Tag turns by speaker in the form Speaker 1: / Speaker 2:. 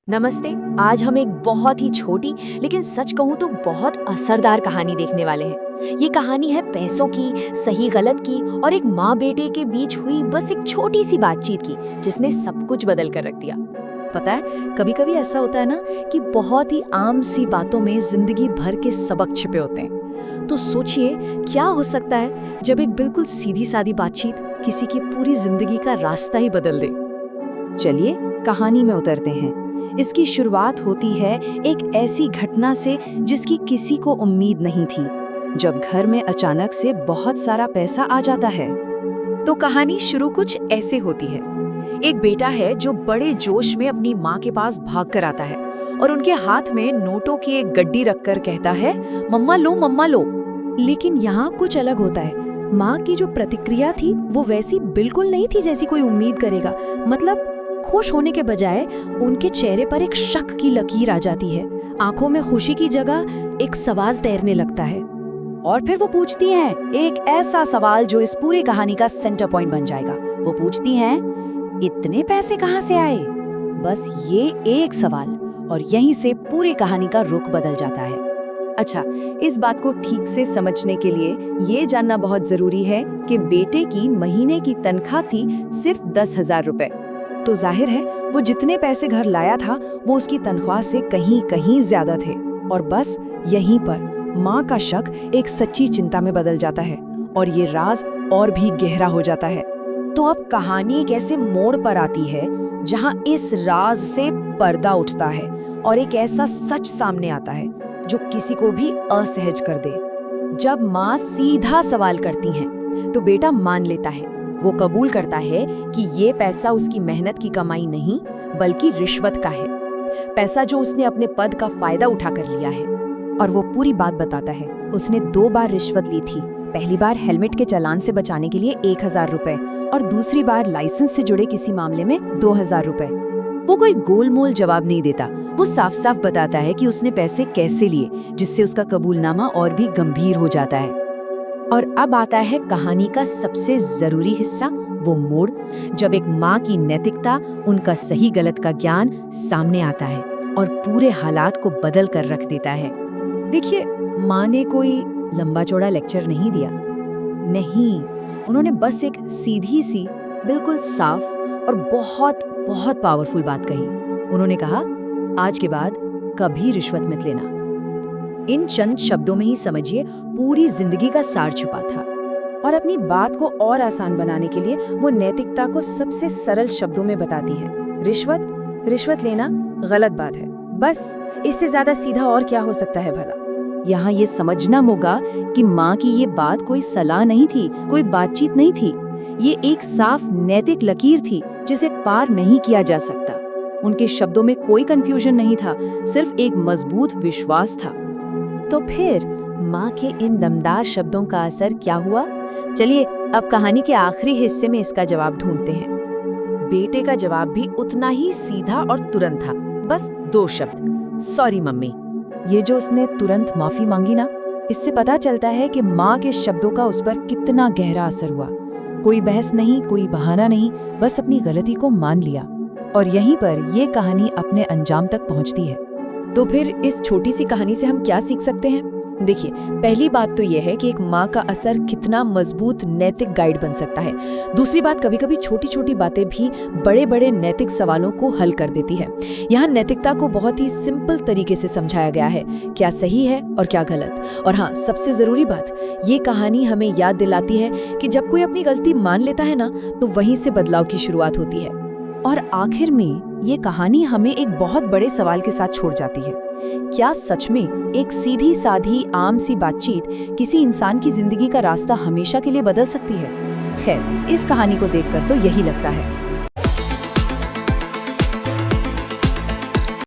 Speaker 1: नमस्ते। आज हम एक बहुत ही छोटी लेकिन सच कहूँ तो बहुत असरदार कहानी देखने वाले हैं। ये कहानी है पैसों की, सही गलत की और एक माँ बेटे के बीच हुई बस एक छोटी सी बातचीत की जिसने सब कुछ बदल कर रख दिया।
Speaker 2: पता है, कभी कभी ऐसा होता है ना कि बहुत ही आम सी बातों में जिंदगी भर के सबक छिपे होते हैं। तो सोचिए क्या हो सकता है जब एक बिल्कुल सीधी सादी बातचीत किसी की पूरी जिंदगी का रास्ता ही बदल दे।
Speaker 3: चलिए कहानी में उतरते हैं। इसकी शुरुआत होती है एक ऐसी घटना से जिसकी किसी को उम्मीद नहीं थी, जब घर में अचानक से बहुत सारा पैसा आ जाता है।
Speaker 2: तो कहानी शुरू कुछ ऐसे होती है। एक बेटा है जो बड़े जोश में अपनी माँ के पास भाग कर आता है और उनके हाथ में नोटों की एक गड्डी रखकर कहता है, मम्मा लो मम्मा लो।
Speaker 4: लेकिन यहाँ कुछ अलग होता है। माँ की जो प्रतिक्रिया थी वो वैसी बिल्कुल नहीं थी जैसी कोई उम्मीद करेगा। मतलब खुश होने के बजाय उनके चेहरे पर एक शक की लकीर आ जाती है। आंखों में खुशी की जगह एक सवाल तैरने लगता है।
Speaker 3: और फिर वो पूछती हैं एक ऐसा सवाल जो इस पूरी कहानी का सेंटर पॉइंट बन जाएगा। वो पूछती हैं, इतने पैसे कहाँ से आए? बस ये एक सवाल, और यहीं से पूरी कहानी का रुख बदल जाता है। अच्छा, इस बात को ठीक से समझने के लिए ये जानना बहुत जरूरी है कि बेटे की महीने की तनख्वाह थी सिर्फ 10,000 रुपए।
Speaker 2: तो जाहिर है वो जितने पैसे घर लाया था वो उसकी तनख्वाह से कहीं कहीं ज्यादा थे। और बस यहीं पर माँ का शक एक सच्ची चिंता में बदल जाता है और ये राज और भी गहरा हो जाता है। तो अब कहानी एक ऐसे मोड़ पर आती है जहाँ इस राज से पर्दा उठता है और एक ऐसा सच सामने आता है जो किसी को भी असहज कर दे। जब माँ सीधा सवाल करती हैं तो बेटा मान लेता है। वो कबूल करता है कि ये पैसा उसकी मेहनत की कमाई नहीं बल्कि रिश्वत का है, पैसा जो उसने अपने पद का फायदा उठाकर लिया है। और वो पूरी बात बताता है। उसने 2 बार रिश्वत ली थी। पहली बार हेलमेट के चालान से बचाने के लिए 1,000 रुपए और दूसरी बार लाइसेंस से जुड़े किसी मामले में 2,000 रुपए। वो कोई गोलमोल जवाब नहीं देता। वो साफ साफ बताता है कि उसने पैसे कैसे लिए, जिससे उसका कबूलनामा और भी गंभीर हो जाता है।
Speaker 1: और अब आता है कहानी का सबसे जरूरी हिस्सा, वो मोड़ जब एक माँ की नैतिकता, उनका सही गलत का ज्ञान सामने आता है और पूरे हालात को बदल कर रख देता है।
Speaker 3: देखिए, माँ ने कोई लंबा चौड़ा लेक्चर नहीं दिया। नहीं, उन्होंने बस एक सीधी सी, बिल्कुल साफ और बहुत बहुत पावरफुल बात कही। उन्होंने कहा, आज के बाद कभी रिश्वत मत लेना। इन चंद शब्दों में ही समझिए पूरी जिंदगी का सार छुपा था।
Speaker 2: और अपनी बात को और आसान बनाने के लिए वो नैतिकता को सबसे सरल शब्दों में बताती है। रिश्वत लेना गलत बात है, बस इससे ज्यादा सीधा और क्या हो सकता है भला।
Speaker 3: यहाँ ये समझना होगा कि माँ की ये बात कोई सलाह नहीं थी, कोई बातचीत नहीं थी। ये एक साफ नैतिक लकीर थी जिसे पार नहीं किया जा सकता। उनके शब्दों में कोई कंफ्यूजन नहीं था, सिर्फ एक मजबूत विश्वास था।
Speaker 1: तो फिर माँ के इन दमदार शब्दों का असर क्या हुआ? चलिए अब कहानी के आखिरी हिस्से में इसका जवाब ढूंढते हैं। बेटे का जवाब भी उतना ही सीधा और तुरंत था, बस 2 शब्द, सॉरी मम्मी।
Speaker 3: ये जो उसने तुरंत माफी मांगी ना, इससे पता चलता है कि माँ के शब्दों का उस पर कितना गहरा असर हुआ। कोई बहस नहीं, कोई बहाना नहीं, बस अपनी गलती को मान लिया। और यहीं पर ये कहानी अपने अंजाम तक पहुंचती है।
Speaker 1: तो फिर इस छोटी सी कहानी से हम क्या सीख सकते हैं? देखिए, पहली बात तो यह है कि एक माँ का असर कितना मजबूत नैतिक गाइड बन सकता है। दूसरी बात, कभी कभी छोटी छोटी बातें भी बड़े बड़े नैतिक सवालों को हल कर देती है। यहाँ नैतिकता को बहुत ही सिंपल तरीके से समझाया गया है, क्या सही है और क्या गलत। और हाँ, सबसे जरूरी बात, ये कहानी हमें याद दिलाती है कि जब कोई अपनी गलती मान लेता है ना, तो वहीं से बदलाव की शुरुआत होती है।
Speaker 2: और आखिर में ये कहानी हमें एक बहुत बड़े सवाल के साथ छोड़ जाती है। क्या सच में एक सीधी साधी आम सी बातचीत किसी इंसान की जिंदगी का रास्ता हमेशा के लिए बदल सकती है? खैर, इस कहानी को देखकर तो यही लगता है।